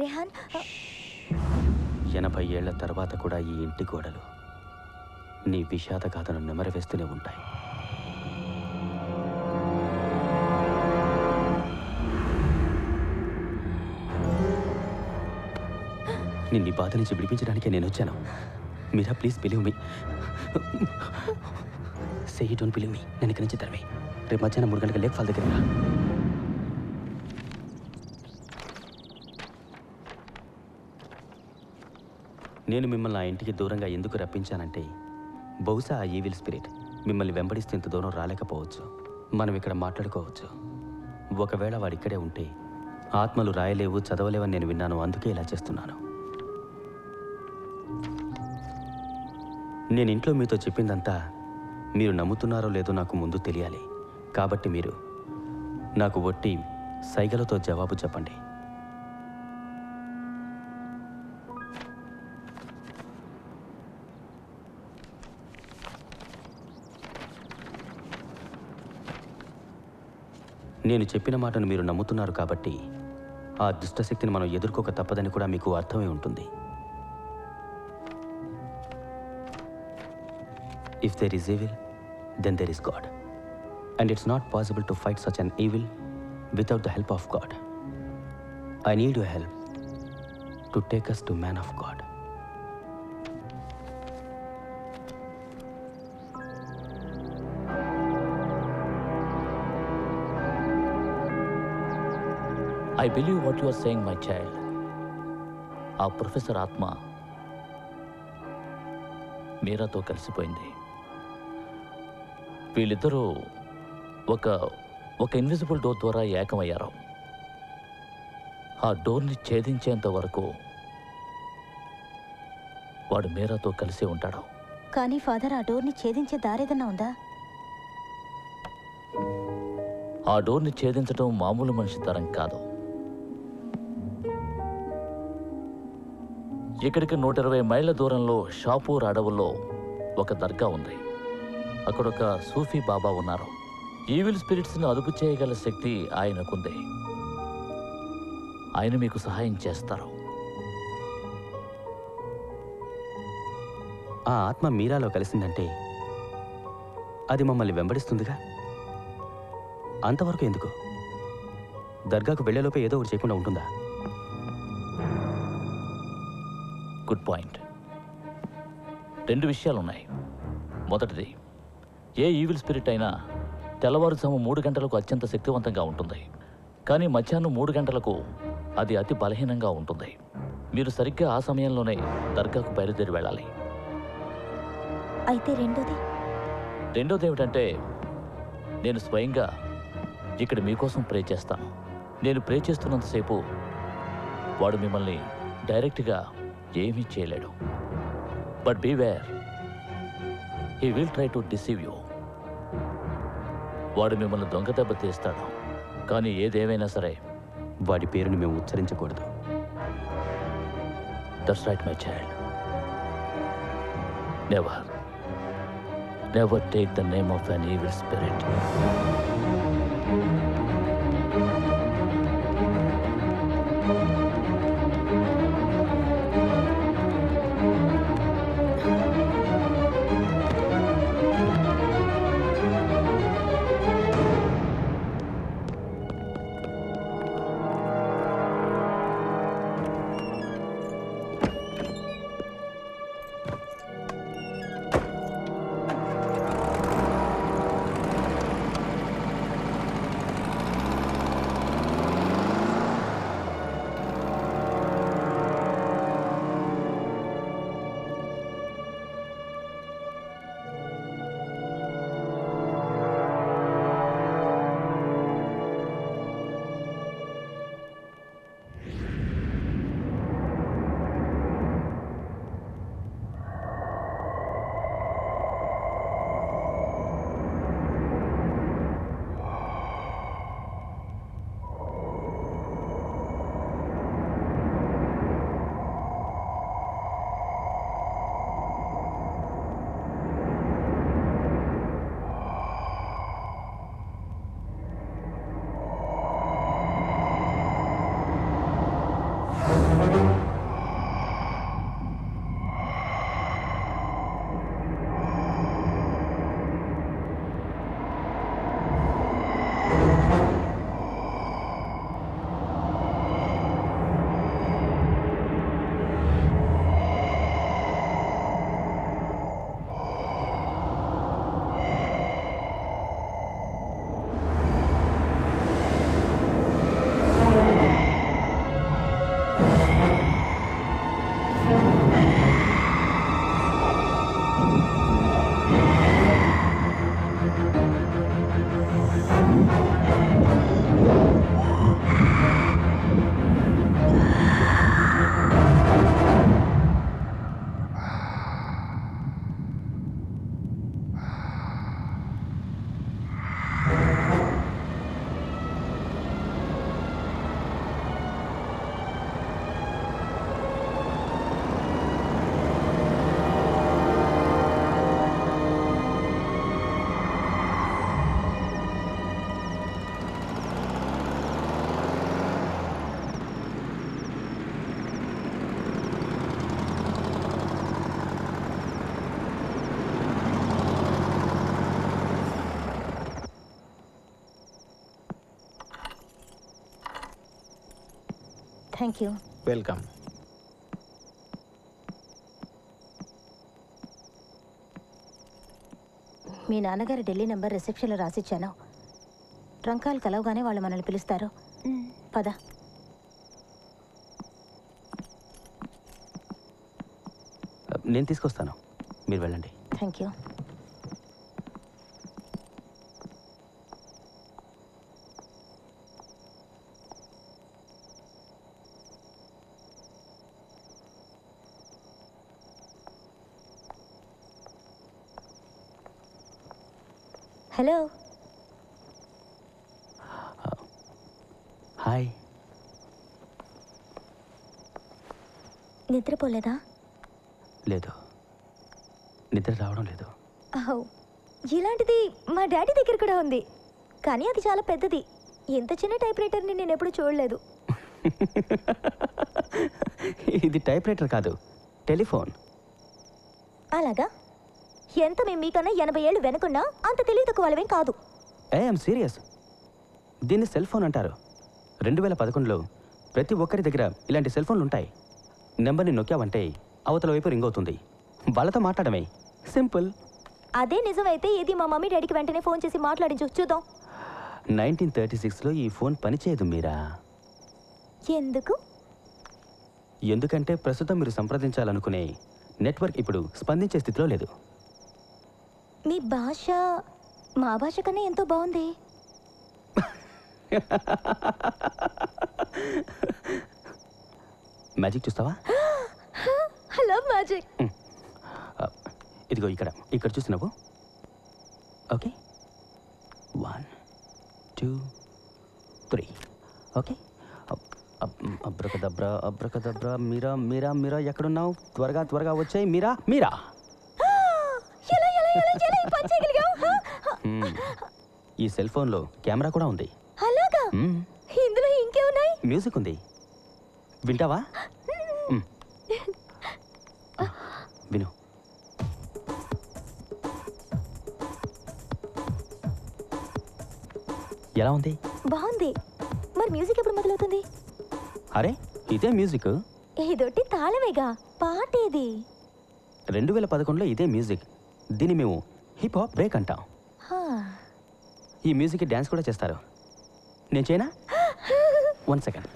రెహాన్ 80 ఏళ్ల తర్వాత కూడా ఈ ఇంటి గోడలు నీ విషాద గాథను నెమరవేస్తూనే ఉంటాయి. నిన్ను బాధ నుంచి విడిపించడానికే నేను వచ్చాను. Meera, please believe me. Say you don't believe me. నేను ఇక్కడి నుంచి తరమే. రేపు మధ్యాహ్నం 3 గంటలకు లేక్ ఫాల్ దగ్గర రా. నేను మిమ్మల్ని ఆ ఇంటికి దూరంగా ఎందుకు రప్పించానంటే, బహుశా ఆ ఈవిల్ స్పిరిట్ మిమ్మల్ని వెంబడిస్తే ఇంత దూరం రాలేకపోవచ్చు. మనం ఇక్కడ మాట్లాడుకోవచ్చు. ఒకవేళ వాడు ఇక్కడే ఉంటే ఆత్మలు రాయలేవు, చదవలేవని నేను విన్నాను. అందుకే ఇలా చేస్తున్నాను. నేను ఇంట్లో మీతో చెప్పిందంతా మీరు నమ్ముతున్నారో లేదో నాకు ముందు తెలియాలి. కాబట్టి మీరు నాకు ఒట్టి సైగలతో జవాబు చెప్పండి. నేను చెప్పిన మాటను మీరు నమ్ముతున్నారు కాబట్టి ఆ దుష్టశక్తిని మనం ఎదుర్కోక తప్పదని కూడా మీకు అర్థమై ఉంటుంది. If there is evil, then there is God. And it's not possible to fight such an evil without the help of God. I need your help to take us to man of God. I believe what you are saying, my child. ఆ professor ఆత్మ మీరాతో కలిసిపోయింది. వీళ్ళిద్దరూ ఒక invisible door ద్వారా ఏకమయ్యారు. ఆ డోర్ని ఛేదించేంత వరకు వాడు మీరాతో కలిసి ఉంటాడు. కానీ ఫాదర్, ఆ డోర్ని ఛేదించే దారేదన్నా ఉందా? ఆ డోర్ని ఛేదించడం మామూలు మనిషి తరం కాదు. ఇక్కడికి 120 మైళ్ళ దూరంలో షాపూర్ అడవుల్లో ఒక దర్గా ఉంది. అక్కడ ఒక సూఫీ బాబా ఉన్నారు. ఈవిల్ స్పిరిట్స్ని అదుపు చేయగల శక్తి ఆయనకుంది. ఆయన మీకు సహాయం చేస్తారు. ఆ ఆత్మ మీరాలో కలిసిందంటే అది మమ్మల్ని వెంబడిస్తుందిగా. అంతవరకు ఎందుకు? దర్గాకు వెళ్లేలోపే ఏదో ఒకటి చేయకుండా ఉంటుందా? Good point. 2 విషయాలున్నాయి. మొదటిది, ఏ ఈవిల్ స్పిరిట్ అయినా తెల్లవారుజాము 3 గంటలకు అత్యంత శక్తివంతంగా ఉంటుంది. కానీ మధ్యాహ్నం 3 గంటలకు అది అతి బలహీనంగా ఉంటుంది. మీరు సరిగ్గా ఆ సమయంలోనే దర్గాకు బయలుదేరి వెళ్ళాలి. అయితే రెండోది ఏమిటంటే, నేను స్వయంగా ఇక్కడ మీకోసం ప్రే చేస్తాను. నేను ప్రే చేస్తున్నంతసేపు వాడు మిమ్మల్ని డైరెక్ట్గా ఏమీ చేయలేడు. But beware, he will try to deceive you. వాడు మిమ్మల్ని దొంగ దెబ్బ తీస్తాడు. కానీ ఏదేమైనా సరే వాడి పేరుని మేము ఉచ్చరించకూడదు. That's right my child. Never take the name of an evil spirit. Thank you. Welcome. మీ నాన్నగారి ఢిల్లీ నెంబర్ రిసెప్షన్లో రాసిచ్చాను. ట్రంకాలు కలవగానే వాళ్ళు మనల్ని పిలుస్తారు. పద. నేను తీసుకొస్తాను, మీరు వెళ్ళండి. Thank you. హలో. హాయ్. నిద్రపోలేదా? లేదు, నిద్ర రావడం లేదు. ఇలాంటిది మా డాడీ దగ్గర కూడా ఉంది, కానీ అది చాలా పెద్దది. ఎంత చిన్న టైప్ రైటర్ని నేను ఎప్పుడు చూడలేదు. ఇది టైప్ రైటర్ కాదు, టెలిఫోన్. అలాగా? ఎంత మేము మీకన్నా 80 ఏళ్ళు వెనుకున్నా అంత తెలివి తక్కువ వాళ్ళవేం కాదు. I'm serious. దీన్ని సెల్ ఫోన్ అంటారు. 2011లో ప్రతి ఒక్కరి దగ్గర ఇలాంటి సెల్ ఫోన్లు ఉంటాయి. నెంబర్ని నొక్కావంటే అవతల వైపు రింగ్ అవుతుంది. వాళ్ళతో మాట్లాడమే, సింపుల్. అదే నిజమైతే ఇది మా మమ్మీ డాడీకి వెంటనే ఫోన్ చేసి మాట్లాడించు, చూద్దాం. 1936లో ఈ ఫోన్ పనిచేయదు మీరా. ఎందుకు? ఎందుకంటే ప్రస్తుతం మీరు సంప్రదించాలనుకునే నెట్వర్క్ ఇప్పుడు స్పందించే స్థితిలో లేదు. మీ భాష మా భాష కన్నా ఎంతో బాగుంది. మ్యాజిక్ చూస్తావా? Hello magic. ఇదిగో ఇక్కడ చూసినావు. Okay, 1 2 3. Okay. Abracadabra abracadabra. Meera Meera Meera ఎక్కడున్నావు? త్వరగా త్వరగా వచ్చాయి. మీరా మీరా. ఈ సెల్ ఫోన్లో కెమెరా కూడా ఉంది. అలాగా? ఇందులో ఇంకేమున్నాయి? మ్యూజిక్ ఉంది, వింటావా? విను. ఎలా ఉంది? బాగుంది. మరి మ్యూజిక్ ఎప్పుడు మొదలవుతుంది? అరే, ఇదే మ్యూజిక్. ఇదొట్టి తాళమేగా, పాటేది? 2011లో ఇదే మ్యూజిక్. దీన్ని మేము హిప్ హాప్ బ్రేక్ అంటాం. ఈ మ్యూజిక్కి డ్యాన్స్ కూడా చేస్తారు. నేను చేయనా? 1 సెకండ్.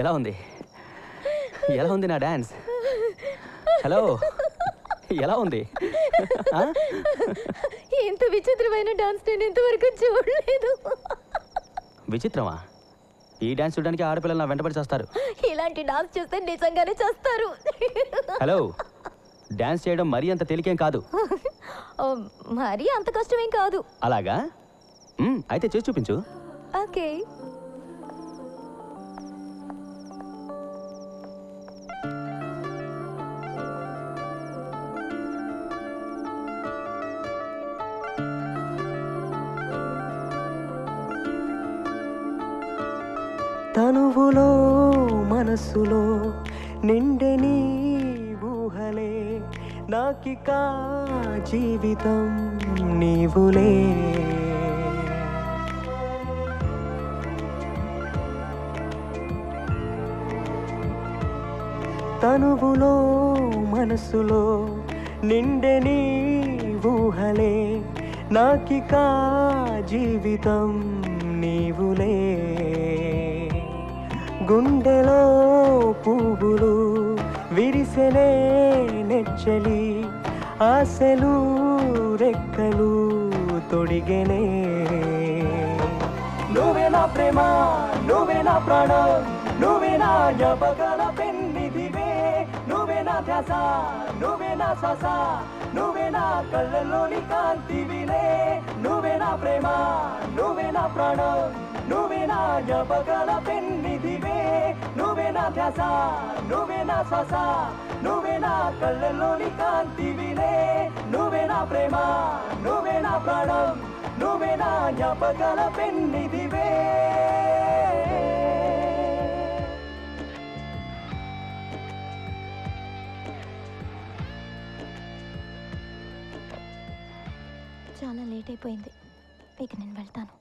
ఎలా ఉంది? ఎలా ఉంది నా డాన్స్? హలో, ఎలా ఉంది? ఇంత విచిత్రమైన డాన్స్ నేను ఇంతవరకు చూడలేదు. విచిత్రమా? ఈ డాన్స్ చూడడానికి ఆడపిల్లలు నా వెంటబడి చేస్తారు. ఇలాంటి డాన్స్ చూస్తే నిజంగానే చేస్తారు. హలో, డాన్స్ చేయడం మరీ అంత తేలికేం కాదు. మరీ అంత కష్టమేం కాదు. అలాగా? అయితే చేసి చూపించు. ఓకే. తనువులో మనసులో నిండే నీ ఊహలే, నాకిక జీవితం నీవులే. తనువులో మనసులో నిండే నీ ఊహలే, నాకిక జీవితం నీవులే. గుండెలో పువ్వులు విరిసెనే నెచ్చలి, ఆశలు రెక్కలు తొడిగెనే. నువ్వే నా ప్రేమ, నువ్వే నా ప్రాణం, నువ్వే నా జ్ఞాపకాల పెన్నిధివే. నువ్వే నా ధ్యాస, నువ్వే నా శ్వాస, నువ్వే నా కళ్ళలోని కాంతివిలే. నువ్వే నా ప్రేమ, నువ్వే నా ప్రాణం, నువ్వే నా జ్ఞాపకాల పెన్నిధివే. నువ్వే నా ధ్యాస, నువ్వే నా శ్వాస, నువ్వే నా కళ్ళలోని కాంతివిలే. నువ్వే నా ప్రేమ, నువ్వే నా ప్రాణం, నువ్వే నా జ్ఞాపకాల పెన్నిధివే. చాలా లేట్ అయిపోయింది, ఇక నేను వెళ్తాను.